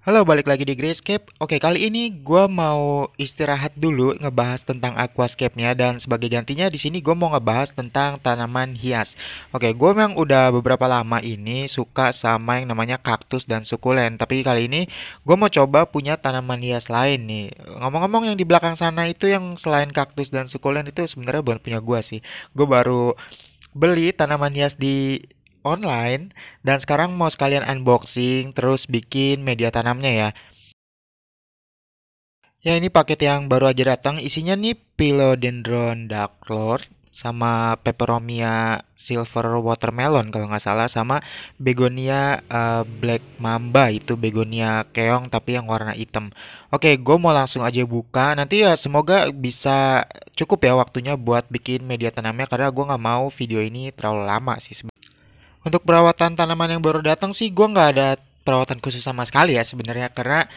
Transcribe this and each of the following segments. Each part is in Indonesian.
Halo, balik lagi di Grayscape. Oke, kali ini gue mau istirahat dulu ngebahas tentang aquascape-nya dan sebagai gantinya di sini gue mau ngebahas tentang tanaman hias. Oke, gue memang udah beberapa lama ini suka sama yang namanya kaktus dan sukulen, tapi kali ini gue mau coba punya tanaman hias lain nih. Ngomong-ngomong yang di belakang sana itu yang selain kaktus dan sukulen itu sebenarnya bukan punya gue sih. Gue baru beli tanaman hias di online dan sekarang mau sekalian unboxing terus bikin media tanamnya ya. Ya ini paket yang baru aja datang isinya nih Philodendron Darklord sama Peperomia Silver Watermelon kalau nggak salah sama Begonia Black Mamba itu begonia keong tapi yang warna hitam. Oke, gue mau langsung aja buka. Nanti ya semoga bisa cukup ya waktunya buat bikin media tanamnya karena gue nggak mau video ini terlalu lama sih. Untuk perawatan tanaman yang baru datang sih gue nggak ada perawatan khusus sama sekali ya sebenarnya karena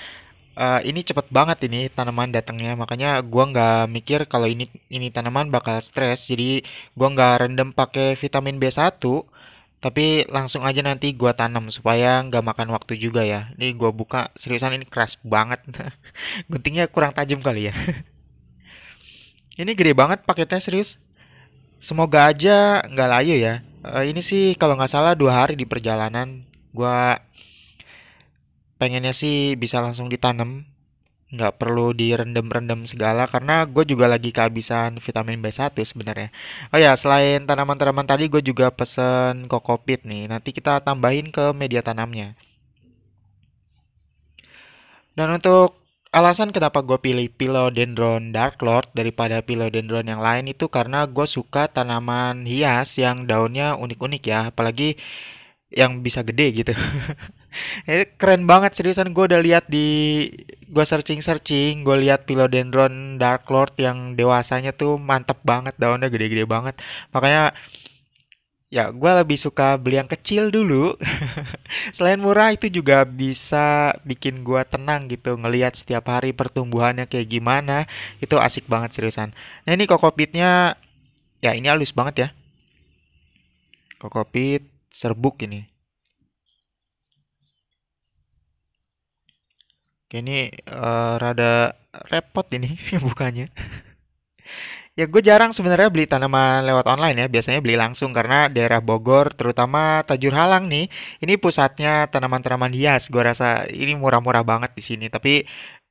ini cepet banget ini tanaman datangnya makanya gua nggak mikir kalau ini tanaman bakal stres jadi gua nggak rendam pakai vitamin B1 tapi langsung aja nanti gua tanam supaya nggak makan waktu juga ya. Ini gua buka seriusan ini keras banget. Guntingnya kurang tajam kali ya. Ini gede banget paketnya serius. Semoga aja nggak layu ya. Ini sih kalau nggak salah 2 hari di perjalanan. Gua pengennya sih bisa langsung ditanam, nggak perlu direndam-rendam segala karena gue juga lagi kehabisan vitamin B1 sebenarnya. Oh ya, selain tanaman-tanaman tadi gue juga pesen kokopit nih. Nanti kita tambahin ke media tanamnya. Dan untuk alasan kenapa gue pilih Philodendron Dark Lord daripada Philodendron yang lain itu karena gue suka tanaman hias yang daunnya unik-unik ya, apalagi yang bisa gede gitu. Ini keren banget seriusan gue udah lihat di gue searching gue lihat Philodendron Dark Lord yang dewasanya tuh mantep banget daunnya gede-gede banget makanya ya gue lebih suka beli yang kecil dulu. Selain murah itu juga bisa bikin gue tenang gitu ngelihat setiap hari pertumbuhannya kayak gimana itu asik banget seriusan. Nah ini kokopitnya ya ini halus banget ya kokopit serbuk ini. Kayak ini rada repot ini bukannya. Ya gue jarang sebenarnya beli tanaman lewat online ya. Biasanya beli langsung karena daerah Bogor, terutama Tajur Halang nih. Ini pusatnya tanaman-tanaman hias. Gue rasa ini murah-murah banget di sini. Tapi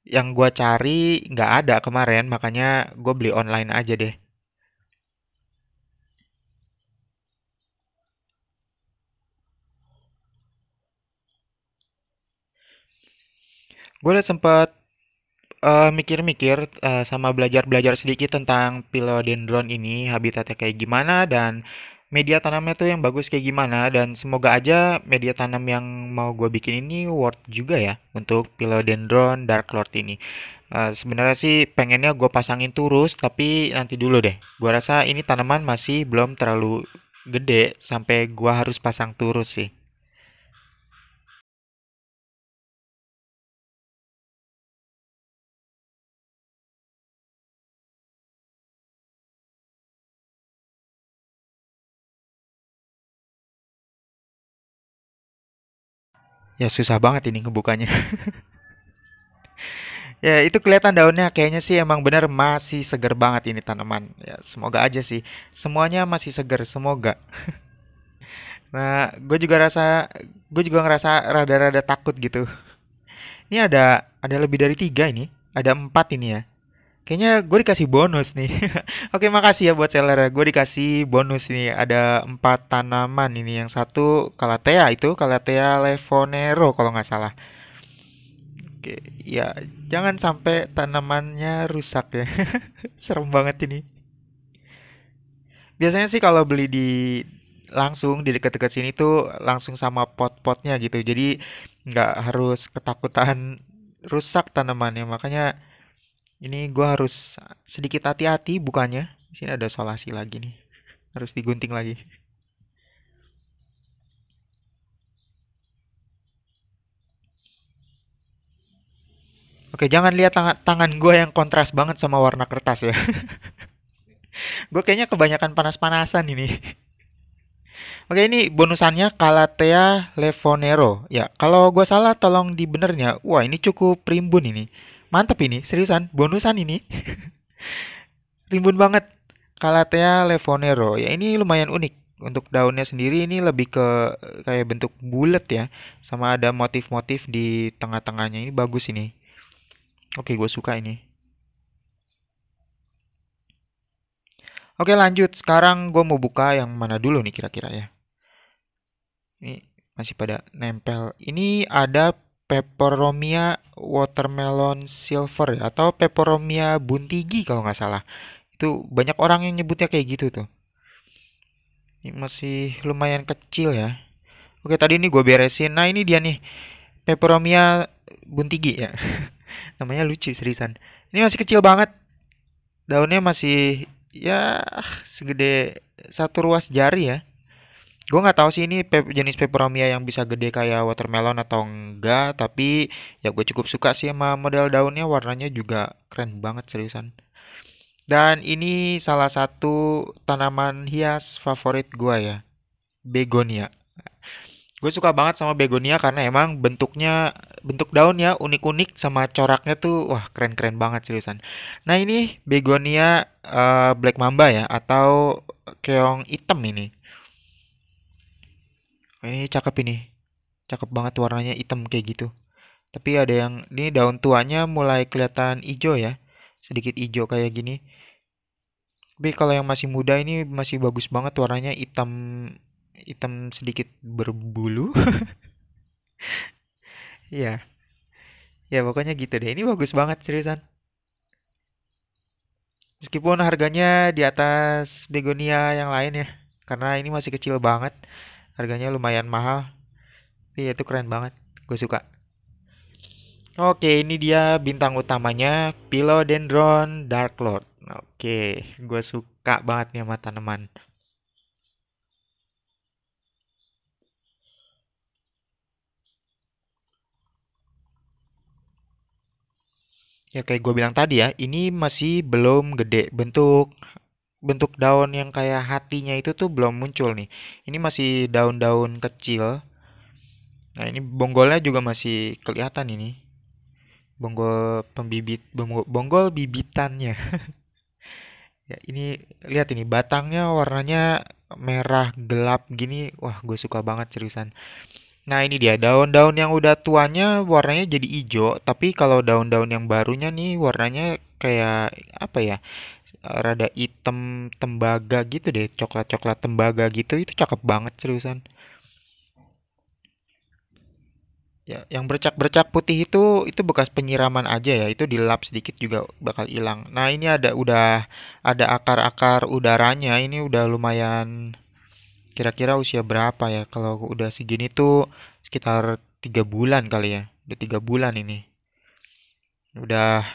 yang gue cari nggak ada kemarin, makanya gue beli online aja deh. Gue udah sempet mikir-mikir sama belajar-belajar sedikit tentang philodendron ini, habitatnya kayak gimana dan media tanamnya tuh yang bagus kayak gimana dan semoga aja media tanam yang mau gue bikin ini worth juga ya untuk philodendron dark lord ini. Sebenarnya sih pengennya gue pasangin turus tapi nanti dulu deh. Gue rasa ini tanaman masih belum terlalu gede sampai gue harus pasang turus sih. Ya susah banget ini ngebukanya. Ya, itu kelihatan daunnya kayaknya sih emang bener masih seger banget ini tanaman. Ya, semoga aja sih. Semuanya masih seger, semoga. Nah, gue juga ngerasa rada-rada takut gitu. Ini ada lebih dari 3 ini. Ada 4 ini ya. Kayaknya gue dikasih bonus nih. Oke, makasih ya buat seller. Gue dikasih bonus nih. Ada 4 tanaman ini. Yang satu Calathea itu, Calathea Levonero kalau nggak salah. Oke, ya jangan sampai tanamannya rusak ya. Serem banget ini. Biasanya sih kalau beli di langsung di dekat-dekat sini tuh langsung sama pot-potnya gitu. Jadi nggak harus ketakutan rusak tanamannya. Makanya ini gua harus sedikit hati-hati bukannya. Di sini ada solasi lagi nih. Harus digunting lagi. Oke, jangan lihat tangan gue yang kontras banget sama warna kertas ya. Gue kayaknya kebanyakan panas-panasan ini. Oke, ini bonusannya Calathea lefonero. Ya, kalau gua salah tolong dibenerin ya. Wah, ini cukup primbon ini. Mantep ini, seriusan. Bonusan ini. Rimbun banget. Calathea lefonero. Ya, ini lumayan unik. Untuk daunnya sendiri ini lebih ke kayak bentuk bulat ya. Sama ada motif-motif di tengah-tengahnya. Ini bagus ini. Oke, gue suka ini. Oke, lanjut. Sekarang gue mau buka yang mana dulu nih kira-kira ya. Ini masih pada nempel. Ini ada Peperomia watermelon silver ya, atau Peperomia buntigi kalau nggak salah. Itu banyak orang yang nyebutnya kayak gitu tuh. Ini masih lumayan kecil ya. Oke, tadi ini gue beresin. Nah, ini dia nih, Peperomia buntigi ya. Namanya lucu seriusan. Ini masih kecil banget. Daunnya masih ya segede satu ruas jari ya. Gue nggak tahu sih ini jenis peperomia yang bisa gede kayak watermelon atau enggak, tapi ya gue cukup suka sih sama model daunnya, warnanya juga keren banget seriusan. Dan ini salah satu tanaman hias favorit gue ya, begonia. Gue suka banget sama begonia karena emang bentuk daunnya unik-unik sama coraknya tuh wah keren-keren banget seriusan. Nah ini begonia black mamba ya atau keong hitam ini. Ini cakep ini. Cakep banget warnanya hitam kayak gitu. Tapi ada yang ini daun tuanya mulai kelihatan hijau ya. Sedikit hijau kayak gini. Tapi kalau yang masih muda ini masih bagus banget warnanya hitam hitam sedikit berbulu. Iya, ya pokoknya gitu deh. Ini bagus banget seriusan. Meskipun harganya di atas begonia yang lain ya. Karena ini masih kecil banget. Harganya lumayan mahal. Tapi ya itu keren banget. Gue suka. Oke, ini dia bintang utamanya, Philodendron Dark Lord. Oke, gue suka banget nih sama tanaman. Ya kayak gue bilang tadi ya, ini masih belum gede. Bentuk bentuk daun yang kayak hatinya itu tuh belum muncul nih. Ini masih daun-daun kecil. Nah, ini bonggolnya juga masih kelihatan ini. Bonggol bibitannya. Ya, ini lihat ini batangnya warnanya merah gelap gini. Wah, gue suka banget seriusan. Nah, ini dia daun-daun yang udah tuanya warnanya jadi hijau, tapi kalau daun-daun yang barunya nih warnanya kayak apa ya? Rada hitam tembaga gitu deh, coklat-coklat tembaga gitu. Itu cakep banget seriusan. Ya, yang bercak-bercak putih itu bekas penyiraman aja ya. Itu dilap sedikit juga bakal hilang. Nah, ini udah ada akar-akar udaranya. Ini udah lumayan. Kira-kira usia berapa ya? Kalau udah segini tuh sekitar 3 bulan kali ya. Udah 3 bulan ini. Udah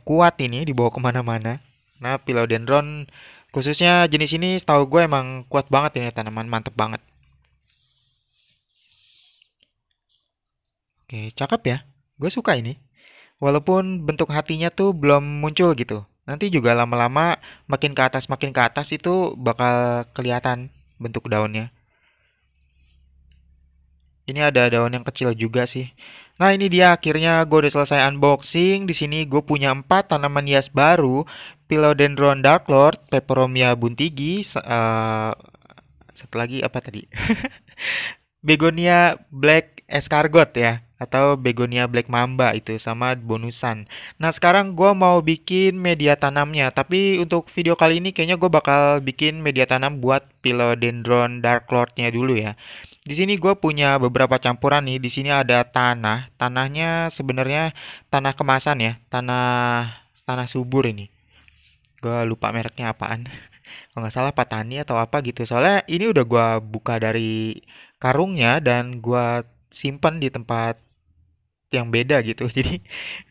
kuat ini dibawa kemana-mana. Nah, philodendron khususnya jenis ini setahu gue emang kuat banget ini tanaman mantep banget. Oke, cakep ya. Gue suka ini. Walaupun bentuk hatinya tuh belum muncul gitu. Nanti juga lama-lama makin ke atas itu bakal kelihatan bentuk daunnya. Ini ada daun yang kecil juga sih. Nah, ini dia akhirnya gue udah selesai unboxing. Di sini gue punya 4 tanaman hias baru, Philodendron Dark Lord, Peperomia buntigi, satu lagi apa tadi? Begonia Black Escargot ya, atau Begonia Black Mamba itu sama bonusan. Nah, sekarang gue mau bikin media tanamnya, tapi untuk video kali ini kayaknya gue bakal bikin media tanam buat Philodendron Dark Lord-nya dulu ya. Di sini gue punya beberapa campuran nih. Di sini ada tanah. Tanahnya sebenarnya tanah kemasan ya, tanah tanah subur ini. Gue lupa mereknya apaan. Kalau nggak salah Patani atau apa gitu. Soalnya ini udah gua buka dari karungnya dan gua simpan di tempat yang beda gitu. Jadi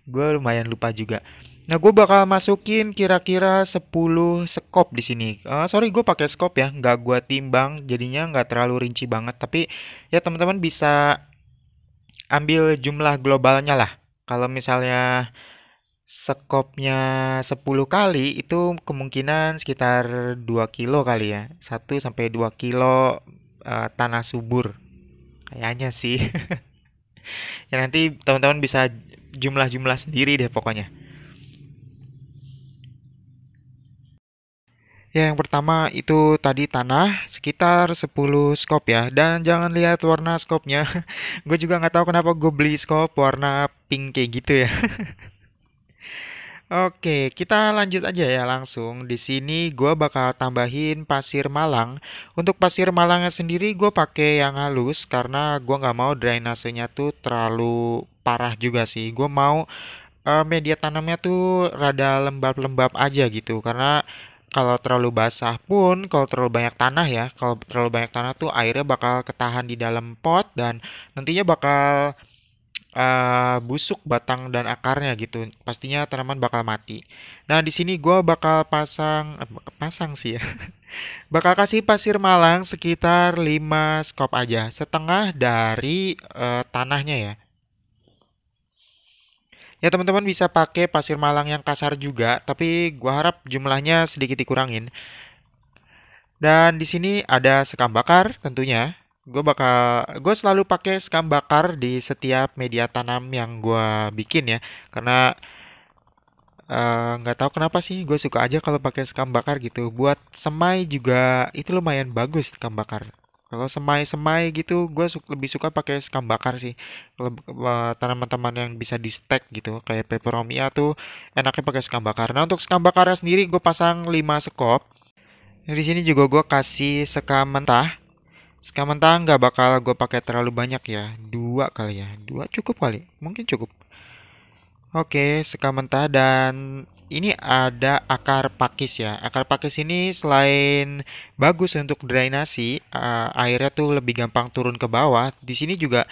gua lumayan lupa juga. Nah, gue bakal masukin kira-kira 10 skop di sini. Sorry, gue pakai skop ya, nggak gua timbang, jadinya nggak terlalu rinci banget. Tapi ya teman-teman bisa ambil jumlah globalnya lah. Kalau misalnya Skopnya 10 kali itu kemungkinan sekitar 2 kilo kali ya. 1 sampai 2 kilo tanah subur. Kayaknya sih. Ya nanti teman-teman bisa jumlah-jumlah sendiri deh pokoknya. Ya, yang pertama itu tadi tanah sekitar 10 skop ya. Dan jangan lihat warna skopnya. Gue juga nggak tahu kenapa gue beli skop warna pink kayak gitu ya. Oke, kita lanjut aja ya langsung. Di sini gue bakal tambahin pasir Malang. Untuk pasir Malangnya sendiri gue pakai yang halus karena gue nggak mau drainasenya tuh terlalu parah juga sih. Gue mau media tanamnya tuh rada lembab-lembab aja gitu. Karena kalau terlalu basah pun, kalau terlalu banyak tanah ya, kalau terlalu banyak tanah tuh airnya bakal ketahan di dalam pot dan nantinya bakal busuk batang dan akarnya gitu. Pastinya tanaman bakal mati. Nah, di sini gue bakal pasang sih ya. Bakal kasih pasir Malang sekitar 5 skop aja, setengah dari tanahnya ya. Ya, teman-teman bisa pakai pasir Malang yang kasar juga, tapi gua harap jumlahnya sedikit dikurangin. Dan di sini ada sekam bakar tentunya. Gue selalu pakai sekam bakar di setiap media tanam yang gua bikin ya, karena nggak tahu kenapa sih gue suka aja kalau pakai sekam bakar gitu. Buat semai juga itu lumayan bagus sekam bakar. Kalau semai-semai gitu, gue lebih suka pakai sekam bakar sih. Kalau tanaman-tanaman yang bisa di stack gitu, kayak peperomia tuh enaknya pakai sekam bakar. Nah untuk sekam bakarnya sendiri gue pasang 5 sekop. Nah, di sini juga gue kasih sekam mentah. Sekam mentah nggak bakal gue pakai terlalu banyak ya, 2 kali ya, 2 cukup kali, mungkin cukup. Oke, seka mentah dan ini ada akar pakis ya. Akar pakis ini selain bagus untuk drainasi, airnya tuh lebih gampang turun ke bawah. Di sini juga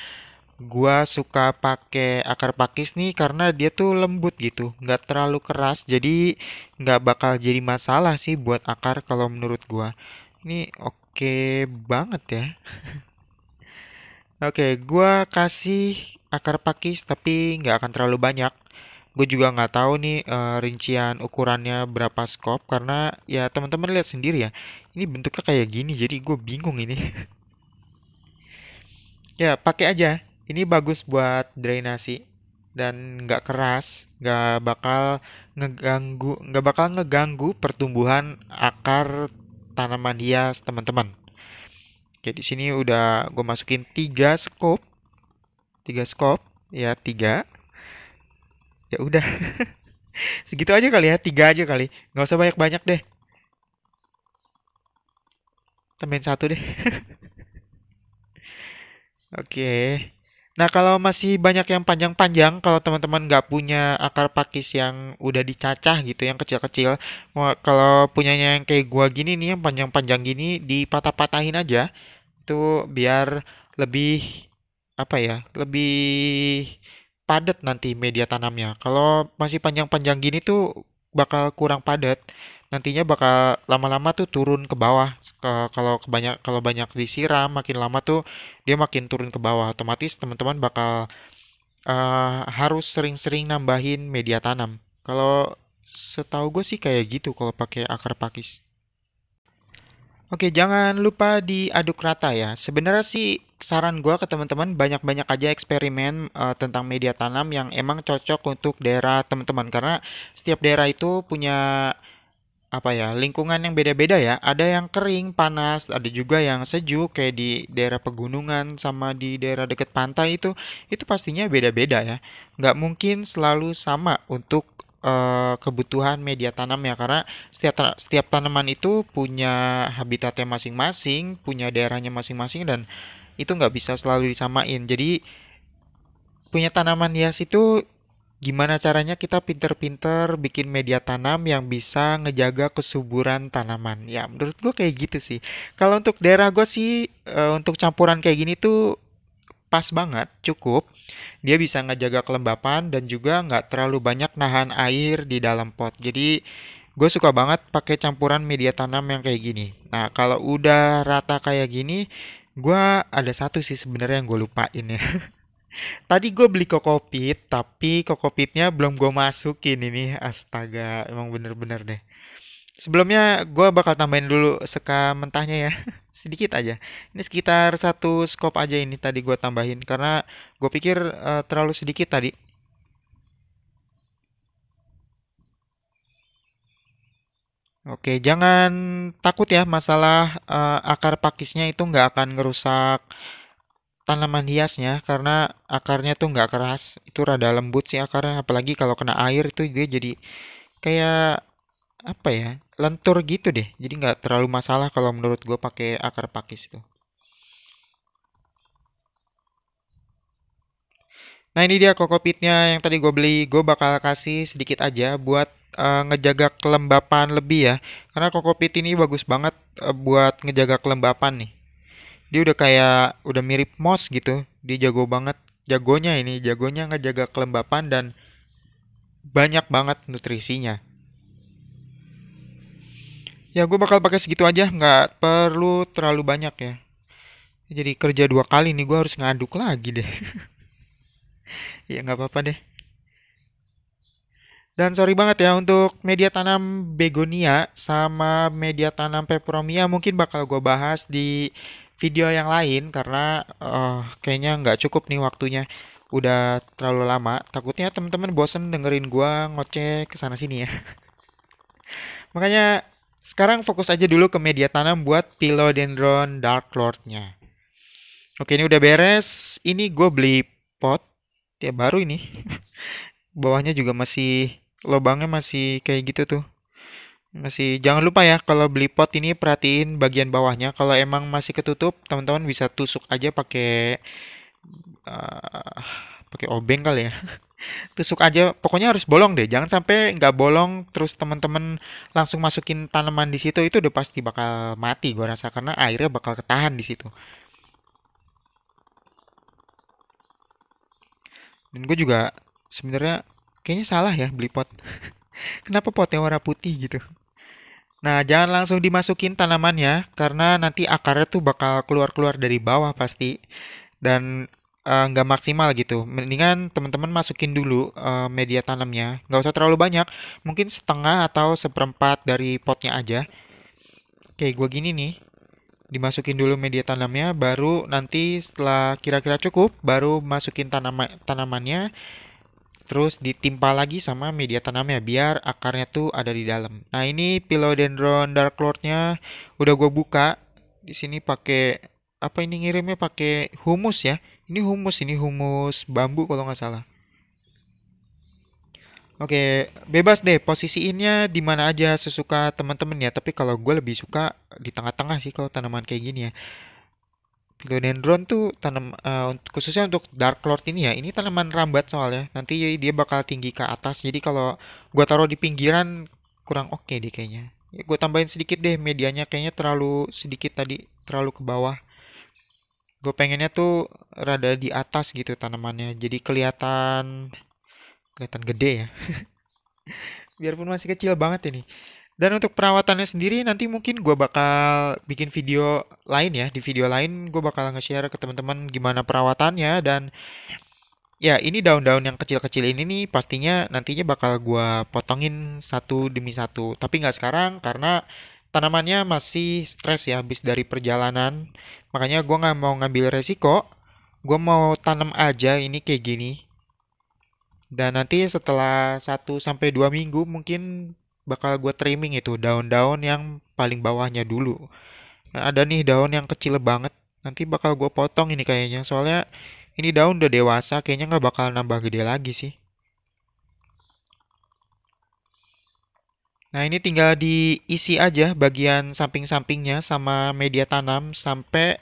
gua suka pakai akar pakis nih karena dia tuh lembut gitu, nggak terlalu keras, jadi nggak bakal jadi masalah sih buat akar kalau menurut gua. Ini oke banget ya. Oke, gua kasih akar pakis tapi nggak akan terlalu banyak. Gue juga nggak tahu nih rincian ukurannya berapa skop karena ya teman-teman lihat sendiri ya. Ini bentuknya kayak gini jadi gue bingung ini. Ya pakai aja. Ini bagus buat drainasi dan nggak keras, nggak bakal ngeganggu pertumbuhan akar tanaman hias teman-teman. Oke di sini udah gue masukin 3 skop, 3 skop, ya 3. Ya udah segitu aja kali ya, 3 aja kali. Nggak usah banyak-banyak deh. Tambahin 1 deh. Oke. Nah, kalau masih banyak yang panjang-panjang, kalau teman-teman nggak punya akar pakis yang udah dicacah gitu, yang kecil-kecil, kalau punyanya yang kayak gua gini nih, yang panjang-panjang gini, dipatah-patahin aja, itu biar lebih, apa ya, lebih padat nanti media tanamnya. Kalau masih panjang-panjang gini tuh bakal kurang padat. Nantinya bakal lama-lama tuh turun ke bawah. Kalau banyak disiram, makin lama tuh dia makin turun ke bawah. Otomatis teman-teman bakal harus sering-sering nambahin media tanam. Kalau setahu gue sih kayak gitu kalau pakai akar pakis. Oke, jangan lupa diaduk rata ya. Sebenarnya sih saran gua ke teman-teman banyak-banyak aja eksperimen tentang media tanam yang emang cocok untuk daerah teman-teman karena setiap daerah itu punya apa ya, lingkungan yang beda-beda ya. Ada yang kering, panas, ada juga yang sejuk kayak di daerah pegunungan sama di daerah dekat pantai itu pastinya beda-beda ya. Nggak mungkin selalu sama untuk kebutuhan media tanam ya karena setiap tanaman itu punya habitatnya masing-masing, punya daerahnya masing-masing dan itu nggak bisa selalu disamain. Jadi punya tanaman hias itu gimana caranya kita pinter-pinter bikin media tanam yang bisa ngejaga kesuburan tanaman. Ya, menurut gue kayak gitu sih. Kalau untuk daerah gue sih, untuk campuran kayak gini tuh pas banget, cukup. Dia bisa ngejaga kelembapan dan juga nggak terlalu banyak nahan air di dalam pot. Jadi, gue suka banget pakai campuran media tanam yang kayak gini. Nah, kalau udah rata kayak gini, gue ada satu sih sebenarnya yang gue lupain ya. Tadi gue beli kokopit, tapi kokopitnya belum gue masukin ini. Astaga, emang bener-bener deh. Sebelumnya gue bakal tambahin dulu seka mentahnya ya. Sedikit aja. Ini sekitar satu skop aja ini tadi gue tambahin. Karena gue pikir terlalu sedikit tadi. Oke, jangan takut ya masalah akar pakisnya itu nggak akan ngerusak tanaman hiasnya karena akarnya tuh nggak keras. Itu rada lembut sih akarnya. Apalagi kalau kena air itu dia jadi kayak apa ya, lentur gitu deh. Jadi nggak terlalu masalah kalau menurut gue pakai akar pakis itu. Nah ini dia kokopitnya yang tadi gue beli. Gue bakal kasih sedikit aja buat ngejaga kelembapan lebih ya. Karena kokopit ini bagus banget buat ngejaga kelembapan nih. Dia udah kayak udah mirip moss gitu. Dia jago banget. Jagonya ini, jagonya ngejaga kelembapan dan banyak banget nutrisinya. Ya gue bakal pakai segitu aja, nggak perlu terlalu banyak ya. Jadi kerja dua kali nih, gue harus ngaduk lagi deh. Ya nggak apa-apa deh. Dan sorry banget ya untuk media tanam begonia sama media tanam peperomia mungkin bakal gue bahas di video yang lain karena kayaknya nggak cukup nih waktunya. Udah terlalu lama. Takutnya teman-teman bosen dengerin gue ngoceh ke sana sini ya. Makanya sekarang fokus aja dulu ke media tanam buat Philodendron Dark Lord-nya. Oke, ini udah beres. Ini gue beli pot ya baru ini. Bawahnya juga masih lubangnya masih kayak gitu tuh. Masih jangan lupa ya kalau beli pot ini perhatiin bagian bawahnya. Kalau emang masih ketutup, teman-teman bisa tusuk aja pakai eh, pakai obeng kali ya. Tusuk aja, pokoknya harus bolong deh. Jangan sampai nggak bolong terus teman-teman langsung masukin tanaman di situ itu udah pasti bakal mati gua rasa karena airnya bakal ketahan di situ. Dan gue juga sebenarnya kayaknya salah ya beli pot. Kenapa potnya warna putih gitu? Nah, jangan langsung dimasukin tanamannya karena nanti akarnya tuh bakal keluar-keluar dari bawah pasti dan nggak maksimal gitu. Mendingan teman-teman masukin dulu media tanamnya, nggak usah terlalu banyak, mungkin setengah atau seperempat dari potnya aja. Kayak gue gini nih, dimasukin dulu media tanamnya, baru nanti setelah kira-kira cukup, baru masukin tanamannya, terus ditimpa lagi sama media tanamnya biar akarnya tuh ada di dalam. Nah ini Philodendron Dark Lord-nya udah gue buka. Di sini pakai apa ini ngirimnya pakai humus ya. Ini humus bambu kalau nggak salah. Oke, bebas deh posisiinnya di mana aja sesuka teman-teman ya. Tapi kalau gue lebih suka di tengah-tengah sih kalau tanaman kayak gini ya. Philodendron tuh tanam khususnya untuk Dark Lord ini ya. Ini tanaman rambat soalnya. Nanti dia bakal tinggi ke atas. Jadi kalau gua taruh di pinggiran kurang oke deh kayaknya. Ya, gua tambahin sedikit deh medianya kayaknya terlalu sedikit tadi, terlalu ke bawah. Gue pengennya tuh rada di atas gitu tanamannya. Jadi kelihatan kelihatan gede ya. Biarpun masih kecil banget ini. Dan untuk perawatannya sendiri nanti mungkin gue bakal bikin video lain ya. Di video lain gue bakal nge-share ke teman-teman gimana perawatannya dan ya ini daun-daun yang kecil-kecil ini nih pastinya nantinya bakal gue potongin satu demi satu. Tapi nggak sekarang karena tanamannya masih stres ya habis dari perjalanan. Makanya gue nggak mau ngambil resiko. Gue mau tanam aja ini kayak gini. Dan nanti setelah 1 sampai 2 minggu mungkin bakal gue trimming itu daun-daun yang paling bawahnya dulu. Nah, ada nih daun yang kecil banget. Nanti bakal gue potong ini kayaknya. Soalnya ini daun udah dewasa, kayaknya nggak bakal nambah gede lagi sih. Nah, ini tinggal diisi aja bagian samping-sampingnya sama media tanam sampai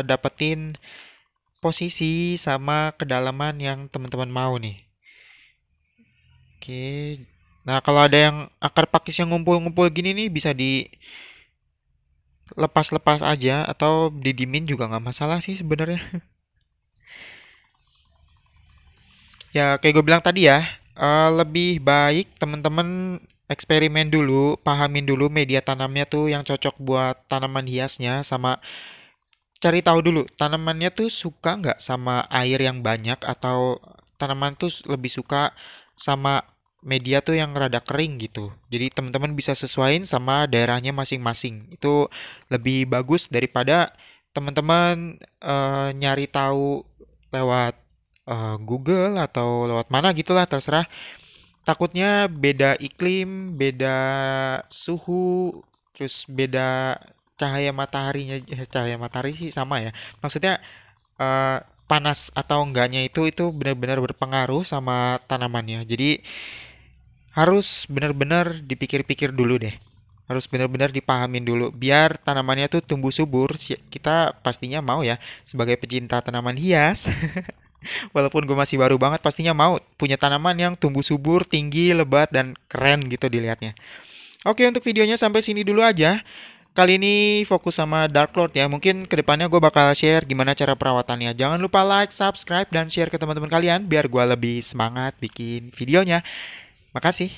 dapetin posisi sama kedalaman yang teman-teman mau nih. Oke. Nah, kalau ada yang akar pakis yang ngumpul-ngumpul gini nih bisa dilepas-lepas aja atau didimin juga nggak masalah sih sebenarnya. Ya, kayak gue bilang tadi ya, lebih baik teman-teman eksperimen dulu, pahamin dulu media tanamnya tuh yang cocok buat tanaman hiasnya sama cari tahu dulu tanamannya tuh suka nggak sama air yang banyak atau tanaman tuh lebih suka sama media tuh yang rada kering gitu. Jadi teman-teman bisa sesuaiin sama daerahnya masing-masing. Itu lebih bagus daripada teman-teman nyari tahu lewat Google atau lewat mana gitulah terserah. Takutnya beda iklim, beda suhu, terus beda cahaya mataharinya. Cahaya matahari sih sama ya. Maksudnya eh, panas atau enggaknya itu benar-benar berpengaruh sama tanamannya. Jadi harus benar-benar dipikir-pikir dulu deh. Harus benar-benar dipahamin dulu biar tanamannya tuh tumbuh subur. Kita pastinya mau ya sebagai pecinta tanaman hias. Walaupun gue masih baru banget, pastinya mau punya tanaman yang tumbuh subur, tinggi, lebat, dan keren gitu dilihatnya. Oke, untuk videonya sampai sini dulu aja. Kali ini fokus sama Dark Lord ya. Mungkin kedepannya gue bakal share gimana cara perawatannya. Jangan lupa like, subscribe, dan share ke teman-teman kalian biar gue lebih semangat bikin videonya. Makasih.